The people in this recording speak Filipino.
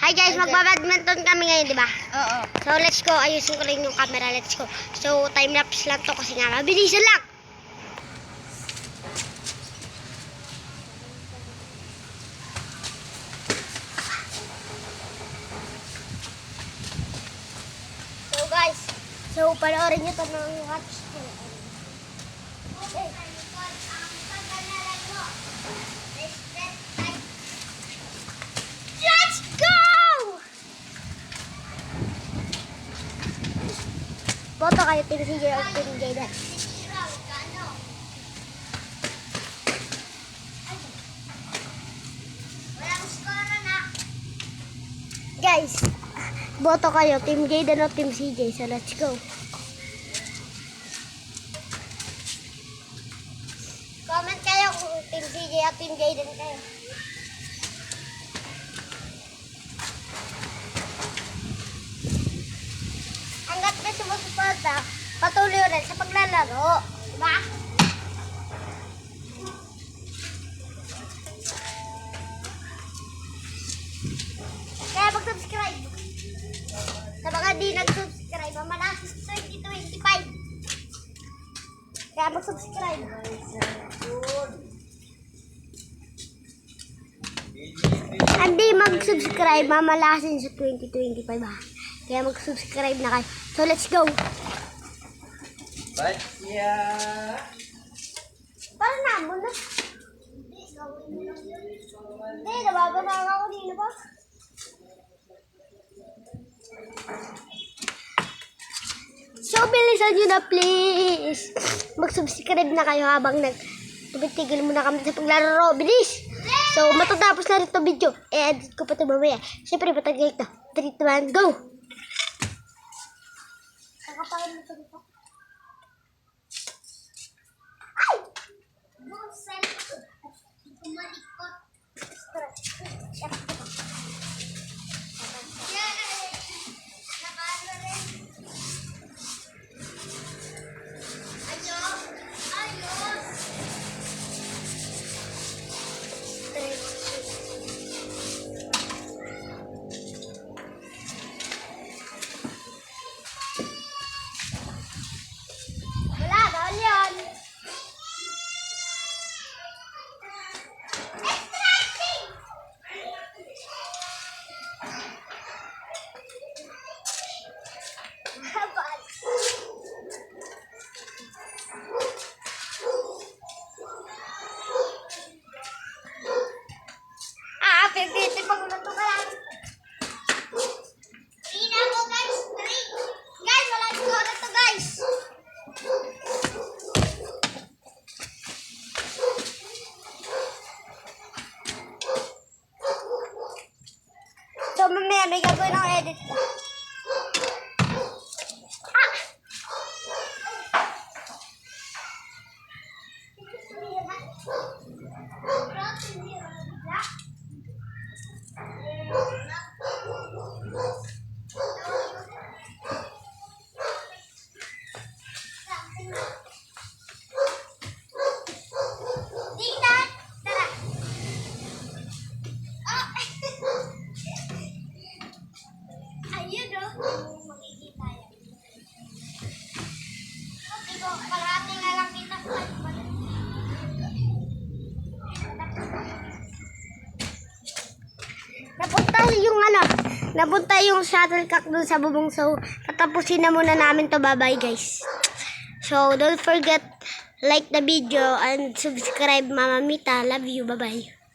Hi guys, magba-badminton kami ngayon, di ba? Oo. So let's go. Ayusin ko lang yung camera. Let's go. So time lapse lang to kasi nga mabilisan lang. So guys, panoorin nyo ito ng watch ko. Okay. Let's go! Boto kayo, Team CJ or Team Jayden. Guys, boto kayo, Team Jayden o Team CJ. So let's go. Comment kayo kung Team CJ o Team Jayden kayo. Hanggat may sumusuporta, patuloy ulit sa paglalaro. Diba? Kaya mag-subscribe. Sa mga di nag-subscribe, mamalasis 2025. Kaya mag-subscribe. Hindi mag-subscribe, mamalasin sa 2025 ha. Kaya mag-subscribe na kayo. So let's go. Parang namon na. Hindi, nababasa ako kanina pa. So bilisan nyo na please. Mag-subscribe na kayo habang tumitigil muna kami sa paglaro. Bilis! So matatapos na rin itong video. I-edit ko pa ito mamaya. Siyempre matagal ito. 3, 2, 1, go! Nakapagin mo ito dito. Ay! Busan! Kumalikot. Wala, bawal yun. Pipiti pag luto ka lang. Ina mo guys, 3. Guys, wala yung score ito guys. So mamaya may gagawin ng edit ko. Ayun o. Makikita yan. Ito, kalahati nga lang kita. Napunta yung shuttlecock dun sa bubong. So, tatapusin na muna namin to. Bye-bye guys. So, don't forget, like the video and subscribe Mama Mita. Love you. Bye-bye.